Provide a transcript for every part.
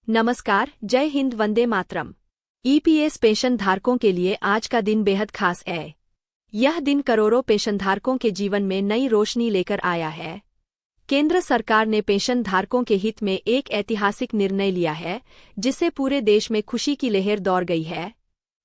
नमस्कार, जय Hind, Vande Mataram. EPS pension धारकों के लिए आज का दिन बेहद खास है। यह दिन करोड़ों पेंशनधारकों के जीवन में नई रोशनी लेकर आया है। केंद्र सरकार ने पेंशन धारकों के हित में एक ऐतिहासिक निर्णय लिया है, जिससे पूरे देश में खुशी की लहर दौड़ गई है।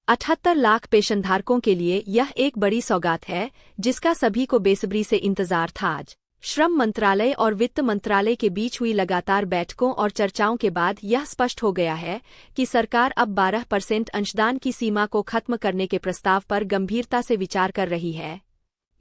78 लाख पेंशनधारकों के लिए यह एक बड़ी सौगात है, जिसका सभी को बेसब्री से इंतजार था। आज श्रम मंत्रालय और वित्त मंत्रालय के बीच हुई लगातार बैठकों और चर्चाओं के बाद यह स्पष्ट हो गया है कि सरकार अब 12% अंशदान की सीमा को खत्म करने के प्रस्ताव पर गंभीरता से विचार कर रही है।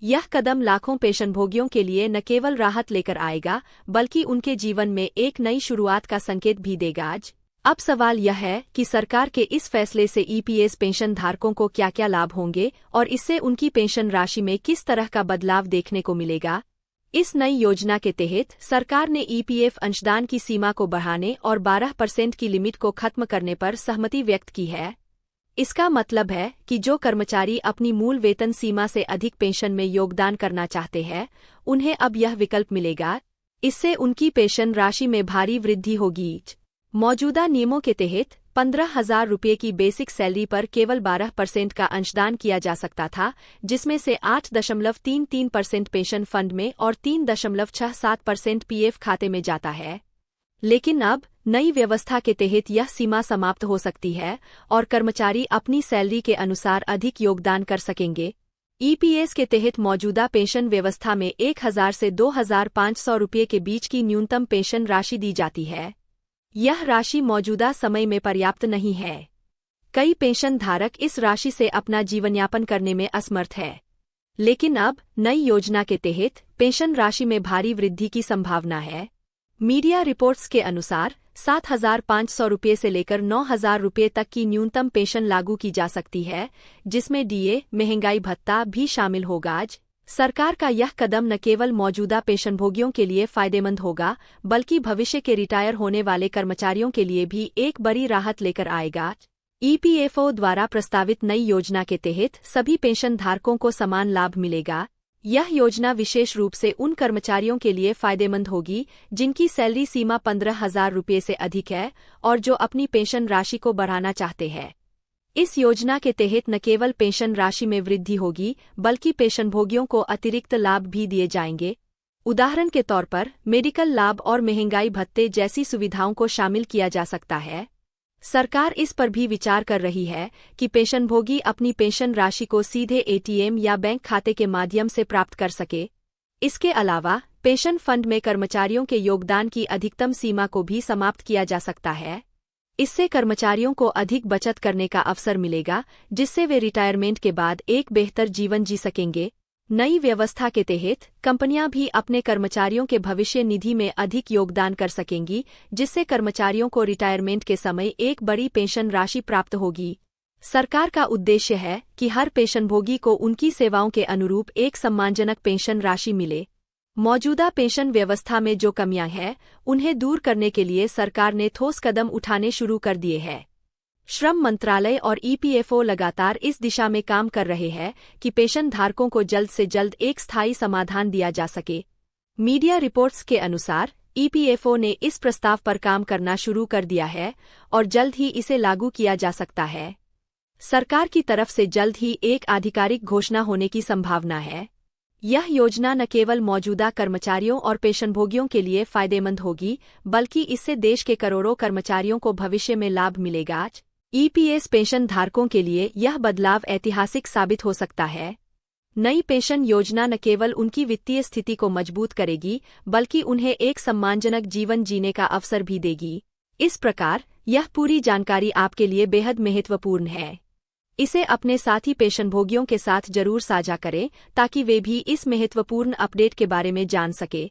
यह कदम लाखों पेंशनभोगियों के लिए न केवल राहत लेकर आएगा, बल्कि उनके जीवन में एक नई शुरुआत का संकेत भी देगा। आज अब सवाल यह है कि सरकार के इस फैसले से ईपीएस पेंशन धारकों को क्या क्या लाभ होंगे और इससे उनकी पेंशन राशि में किस तरह का बदलाव देखने को मिलेगा। इस नई योजना के तहत सरकार ने ईपीएफ अंशदान की सीमा को बढ़ाने और 12% की लिमिट को खत्म करने पर सहमति व्यक्त की है। इसका मतलब है कि जो कर्मचारी अपनी मूल वेतन सीमा से अधिक पेंशन में योगदान करना चाहते हैं, उन्हें अब यह विकल्प मिलेगा। इससे उनकी पेंशन राशि में भारी वृद्धि होगी। मौजूदा नियमों के तहत 15,000 रुपये की बेसिक सैलरी पर केवल 12% का अंशदान किया जा सकता था, जिसमें से 8.33% पेंशन फंड में और 3.67% पीएफ खाते में जाता है। लेकिन अब नई व्यवस्था के तहत यह सीमा समाप्त हो सकती है और कर्मचारी अपनी सैलरी के अनुसार अधिक योगदान कर सकेंगे। ईपीएस के तहत मौजूदा पेंशन व्यवस्था में 1,000 से 2,500 रुपये के बीच की न्यूनतम पेंशन राशि दी जाती है। यह राशि मौजूदा समय में पर्याप्त नहीं है। कई पेंशन धारक इस राशि से अपना जीवनयापन करने में असमर्थ है। लेकिन अब नई योजना के तहत पेंशन राशि में भारी वृद्धि की संभावना है। मीडिया रिपोर्ट्स के अनुसार 7,500 रुपये से लेकर 9,000 रुपये तक की न्यूनतम पेंशन लागू की जा सकती है, जिसमें डीए, महंगाई भत्ता भी शामिल होगा। आज सरकार का यह कदम न केवल मौजूदा पेंशनभोगियों के लिए फायदेमंद होगा, बल्कि भविष्य के रिटायर होने वाले कर्मचारियों के लिए भी एक बड़ी राहत लेकर आएगा। ईपीएफओ द्वारा प्रस्तावित नई योजना के तहत सभी पेंशन धारकों को समान लाभ मिलेगा। यह योजना विशेष रूप से उन कर्मचारियों के लिए फायदेमंद होगी जिनकी सैलरी सीमा 15,000 रुपये से अधिक है और जो अपनी पेंशन राशि को बढ़ाना चाहते हैं। इस योजना के तहत न केवल पेंशन राशि में वृद्धि होगी, बल्कि पेंशनभोगियों को अतिरिक्त लाभ भी दिए जाएंगे। उदाहरण के तौर पर मेडिकल लाभ और महंगाई भत्ते जैसी सुविधाओं को शामिल किया जा सकता है। सरकार इस पर भी विचार कर रही है कि पेंशनभोगी अपनी पेंशन राशि को सीधे एटीएम या बैंक खाते के माध्यम से प्राप्त कर सके। इसके अलावा पेंशन फंड में कर्मचारियों के योगदान की अधिकतम सीमा को भी समाप्त किया जा सकता है। इससे कर्मचारियों को अधिक बचत करने का अवसर मिलेगा, जिससे वे रिटायरमेंट के बाद एक बेहतर जीवन जी सकेंगे। नई व्यवस्था के तहत कंपनियां भी अपने कर्मचारियों के भविष्य निधि में अधिक योगदान कर सकेंगी, जिससे कर्मचारियों को रिटायरमेंट के समय एक बड़ी पेंशन राशि प्राप्त होगी। सरकार का उद्देश्य है कि हर पेंशनभोगी को उनकी सेवाओं के अनुरूप एक सम्मानजनक पेंशन राशि मिले। मौजूदा पेंशन व्यवस्था में जो कमियां हैं, उन्हें दूर करने के लिए सरकार ने ठोस कदम उठाने शुरू कर दिए हैं। श्रम मंत्रालय और ईपीएफओ लगातार इस दिशा में काम कर रहे हैं कि पेंशन धारकों को जल्द से जल्द एक स्थायी समाधान दिया जा सके। मीडिया रिपोर्ट्स के अनुसार ईपीएफओ ने इस प्रस्ताव पर काम करना शुरू कर दिया है और जल्द ही इसे लागू किया जा सकता है। सरकार की तरफ से जल्द ही एक आधिकारिक घोषणा होने की संभावना है। यह योजना न केवल मौजूदा कर्मचारियों और पेंशनभोगियों के लिए फायदेमंद होगी, बल्कि इससे देश के करोड़ों कर्मचारियों को भविष्य में लाभ मिलेगा। आज ईपीएस पेंशन धारकों के लिए यह बदलाव ऐतिहासिक साबित हो सकता है। नई पेंशन योजना न केवल उनकी वित्तीय स्थिति को मजबूत करेगी, बल्कि उन्हें एक सम्मानजनक जीवन जीने का अवसर भी देगी। इस प्रकार यह पूरी जानकारी आपके लिए बेहद महत्वपूर्ण है। इसे अपने साथी पेंशनभोगियों के साथ जरूर साझा करें, ताकि वे भी इस महत्वपूर्ण अपडेट के बारे में जान सके।